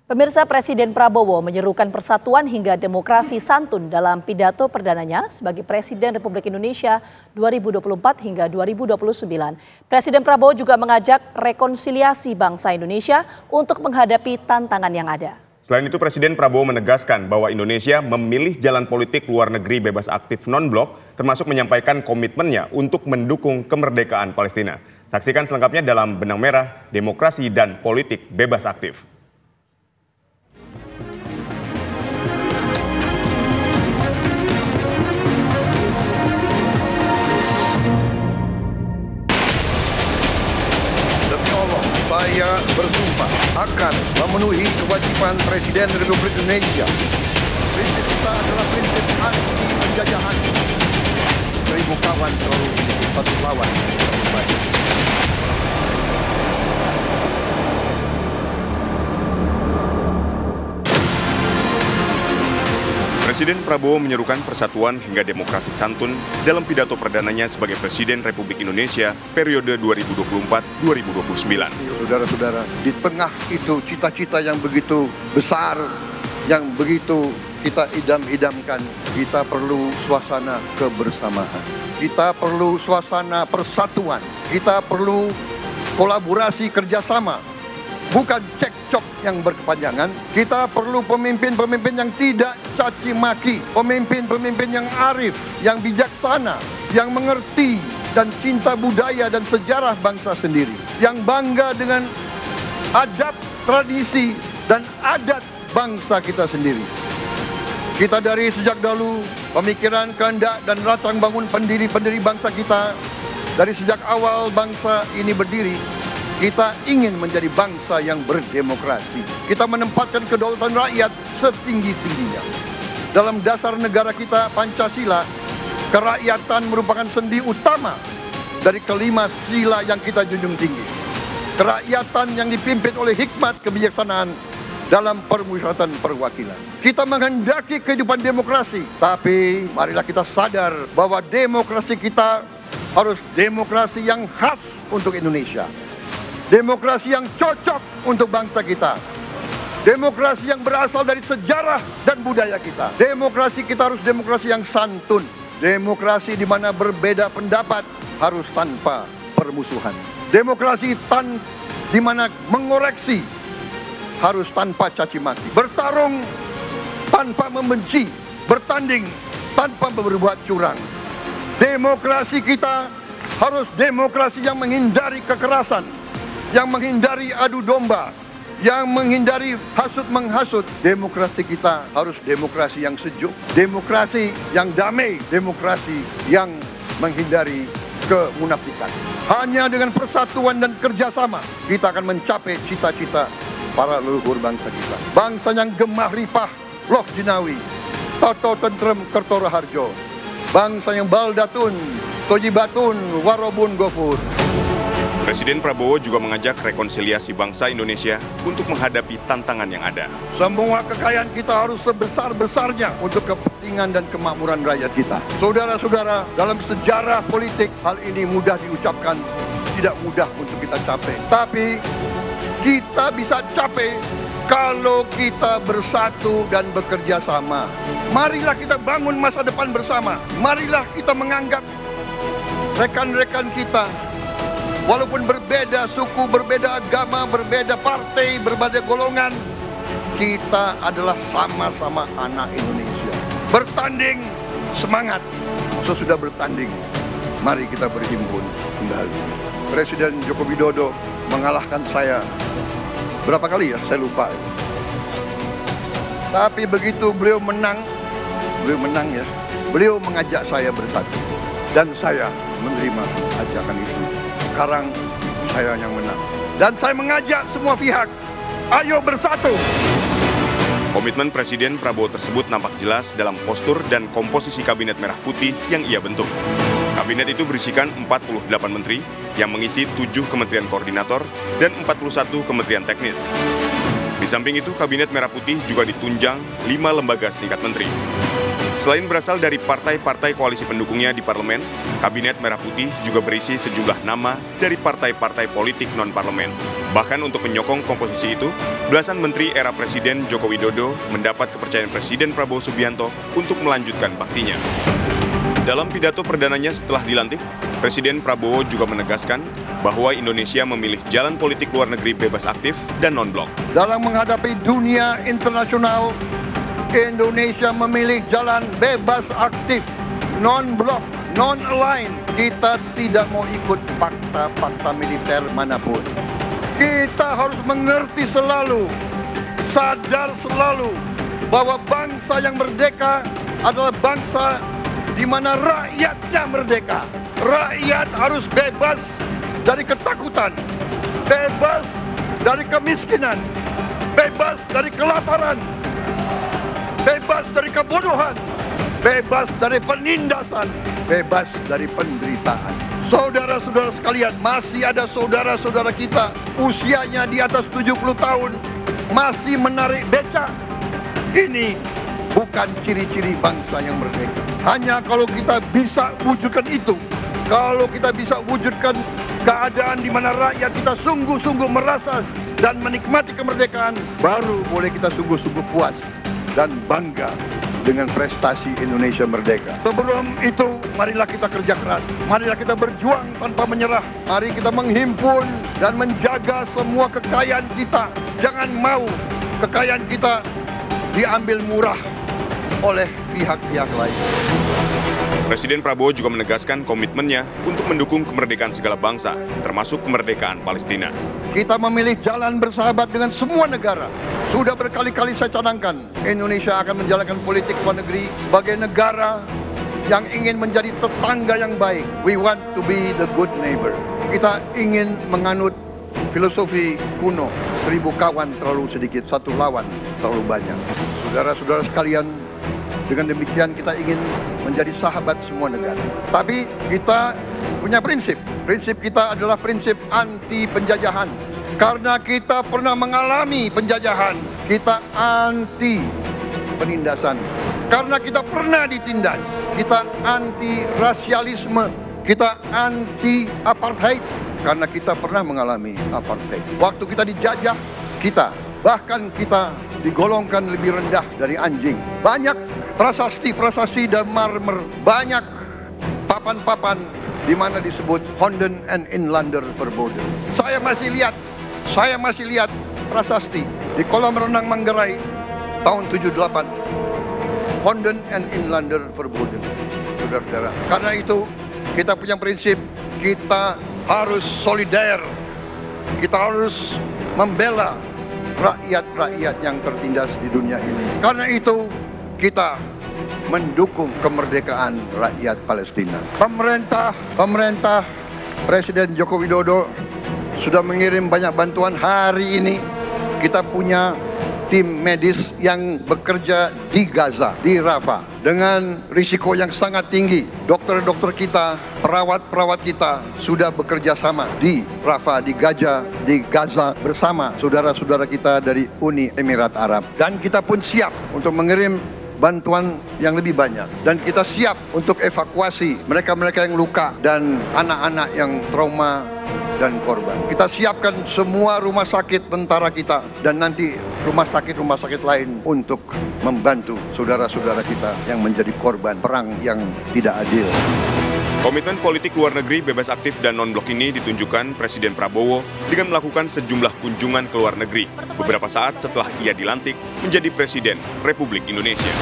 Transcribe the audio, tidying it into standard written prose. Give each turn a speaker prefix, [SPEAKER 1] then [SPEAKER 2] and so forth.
[SPEAKER 1] Pemirsa, Presiden Prabowo menyerukan persatuan hingga demokrasi santun dalam pidato perdananya sebagai Presiden Republik Indonesia 2024 hingga 2029. Presiden Prabowo juga mengajak rekonsiliasi bangsa Indonesia untuk menghadapi tantangan yang ada.
[SPEAKER 2] Selain itu, Presiden Prabowo menegaskan bahwa Indonesia memilih jalan politik luar negeri bebas aktif non-blok, termasuk menyampaikan komitmennya untuk mendukung kemerdekaan Palestina. Saksikan selengkapnya dalam Benang Merah, Demokrasi dan Politik Bebas Aktif.
[SPEAKER 3] Saya bersumpah akan memenuhi kewajiban Presiden Republik Indonesia. Prinsip kita adalah prinsip anti penjajahan. 1000 kawan selalu satu lawan terbaik.
[SPEAKER 2] Presiden Prabowo menyerukan persatuan hingga demokrasi santun dalam pidato perdananya sebagai Presiden Republik Indonesia periode 2024-2029.
[SPEAKER 3] Saudara-saudara, di tengah itu cita-cita yang begitu besar, yang begitu kita idam-idamkan, kita perlu suasana kebersamaan. Kita perlu suasana persatuan. Kita perlu kolaborasi kerjasama. Bukan cekcok yang berkepanjangan. Kita perlu pemimpin-pemimpin yang tidak caci maki, pemimpin-pemimpin yang arif, yang bijaksana, yang mengerti dan cinta budaya dan sejarah bangsa sendiri, yang bangga dengan adab, tradisi dan adat bangsa kita sendiri. Kita dari sejak dahulu pemikiran, kehendak dan rancang bangun pendiri-pendiri bangsa kita, dari sejak awal bangsa ini berdiri, kita ingin menjadi bangsa yang berdemokrasi. Kita menempatkan kedaulatan rakyat setinggi-tingginya. Dalam dasar negara kita, Pancasila, kerakyatan merupakan sendi utama dari kelima sila yang kita junjung tinggi. Kerakyatan yang dipimpin oleh hikmat kebijaksanaan dalam permusyawaratan perwakilan. Kita menghendaki kehidupan demokrasi, tapi marilah kita sadar bahwa demokrasi kita harus demokrasi yang khas untuk Indonesia. Demokrasi yang cocok untuk bangsa kita. Demokrasi yang berasal dari sejarah dan budaya kita. Demokrasi kita harus demokrasi yang santun. Demokrasi di mana berbeda pendapat harus tanpa permusuhan. Demokrasi di mana mengoreksi harus tanpa caci maki. Bertarung tanpa membenci. Bertanding tanpa berbuat curang. Demokrasi kita harus demokrasi yang menghindari kekerasan, yang menghindari adu domba, yang menghindari hasut-menghasut. Demokrasi kita harus demokrasi yang sejuk, demokrasi yang damai, demokrasi yang menghindari kemunafikan. Hanya dengan persatuan dan kerjasama kita akan mencapai cita-cita para leluhur bangsa kita. Bangsa yang gemah ripah, loh jinawi, toto tentrem kertora harjo. Bangsa yang baldatun, tojibatun, warobun gofur.
[SPEAKER 2] Presiden Prabowo juga mengajak rekonsiliasi bangsa Indonesia untuk menghadapi tantangan yang ada.
[SPEAKER 3] Semua kekayaan kita harus sebesar-besarnya untuk kepentingan dan kemakmuran rakyat kita. Saudara-saudara, dalam sejarah politik hal ini mudah diucapkan, tidak mudah untuk kita capai. Tapi kita bisa capai kalau kita bersatu dan bekerja sama. Marilah kita bangun masa depan bersama. Marilah kita menganggap rekan-rekan kita, walaupun berbeda suku, berbeda agama, berbeda partai, berbeda golongan, kita adalah sama-sama anak Indonesia. Bertanding, semangat. Sesudah bertanding, mari kita berhimpun kembali. Presiden Joko Widodo mengalahkan saya berapa kali ya? Saya lupa. Tapi begitu beliau menang ya, beliau mengajak saya bersatu. Dan saya menerima ajakan itu. Sekarang saya yang menang. Dan saya mengajak semua pihak, ayo bersatu.
[SPEAKER 2] Komitmen Presiden Prabowo tersebut nampak jelas dalam postur dan komposisi Kabinet Merah Putih yang ia bentuk. Kabinet itu berisikan 48 menteri yang mengisi 7 kementerian koordinator dan 41 kementerian teknis. Di samping itu, Kabinet Merah Putih juga ditunjang 5 lembaga setingkat menteri. Selain berasal dari partai-partai koalisi pendukungnya di parlemen, Kabinet Merah Putih juga berisi sejumlah nama dari partai-partai politik non-parlemen. Bahkan untuk menyokong komposisi itu, belasan menteri era Presiden Joko Widodo mendapat kepercayaan Presiden Prabowo Subianto untuk melanjutkan baktinya. Dalam pidato perdananya setelah dilantik, Presiden Prabowo juga menegaskan bahwa Indonesia memilih jalan politik luar negeri bebas aktif dan non-blok.
[SPEAKER 3] Dalam menghadapi dunia internasional, Indonesia memilih jalan bebas aktif, non-blok, non-align. Kita tidak mau ikut fakta-fakta militer manapun. Kita harus mengerti selalu, sadar selalu bahwa bangsa yang merdeka adalah bangsa di mana rakyatnya merdeka. Rakyat harus bebas dari ketakutan, bebas dari kemiskinan, bebas dari kelaparan, bebas dari kebodohan, bebas dari penindasan, bebas dari penderitaan. Saudara-saudara sekalian, masih ada saudara-saudara kita usianya di atas 70 tahun masih menarik becak. Ini bukan ciri-ciri bangsa yang merdeka. Hanya kalau kita bisa wujudkan itu, kalau kita bisa wujudkan keadaan di mana rakyat kita sungguh-sungguh merasa dan menikmati kemerdekaan, baru boleh kita sungguh-sungguh puas dan bangga dengan prestasi Indonesia merdeka. Sebelum itu, marilah kita kerja keras. Marilah kita berjuang tanpa menyerah. Mari kita menghimpun dan menjaga semua kekayaan kita. Jangan mau kekayaan kita diambil murah oleh pihak-pihak lain.
[SPEAKER 2] Presiden Prabowo juga menegaskan komitmennya untuk mendukung kemerdekaan segala bangsa, termasuk kemerdekaan Palestina.
[SPEAKER 3] Kita memilih jalan bersahabat dengan semua negara. Sudah berkali-kali saya canangkan, Indonesia akan menjalankan politik luar negeri sebagai negara yang ingin menjadi tetangga yang baik. We want to be the good neighbor. Kita ingin menganut filosofi kuno, 1000 kawan terlalu sedikit, 1 lawan terlalu banyak. Saudara-saudara sekalian, dengan demikian kita ingin menjadi sahabat semua negara. Tapi kita punya prinsip. Prinsip kita adalah prinsip anti penjajahan. Karena kita pernah mengalami penjajahan, kita anti penindasan. Karena kita pernah ditindas, kita anti rasialisme, kita anti apartheid. Karena kita pernah mengalami apartheid. Waktu kita dijajah, bahkan kita digolongkan lebih rendah dari anjing. Banyak prasasti dan marmer, banyak papan-papan di mana disebut Honden and Inlander Verboden. Saya masih lihat prasasti di kolam renang Manggarai tahun 78. Honden and Inlander Verboden. Saudara-saudara, karena itu kita punya prinsip, kita harus solider. Kita harus membela rakyat-rakyat yang tertindas di dunia ini. Karena itu kita mendukung kemerdekaan rakyat Palestina. Pemerintah Presiden Joko Widodo sudah mengirim banyak bantuan. Hari ini kita punya tim medis yang bekerja di Gaza, di Rafah, dengan risiko yang sangat tinggi. Dokter-dokter kita, perawat-perawat kita sudah bekerja sama di Rafah, di Gaza bersama saudara-saudara kita dari Uni Emirat Arab. Dan kita pun siap untuk mengirim bantuan yang lebih banyak. Dan kita siap untuk evakuasi mereka-mereka yang luka dan anak-anak yang trauma dan korban. Kita siapkan semua rumah sakit tentara kita dan nanti rumah sakit lain untuk membantu saudara-saudara kita yang menjadi korban perang yang tidak adil.
[SPEAKER 2] Komitmen politik luar negeri bebas aktif dan non-blok ini ditunjukkan Presiden Prabowo dengan melakukan sejumlah kunjungan ke luar negeri beberapa saat setelah ia dilantik menjadi Presiden Republik Indonesia.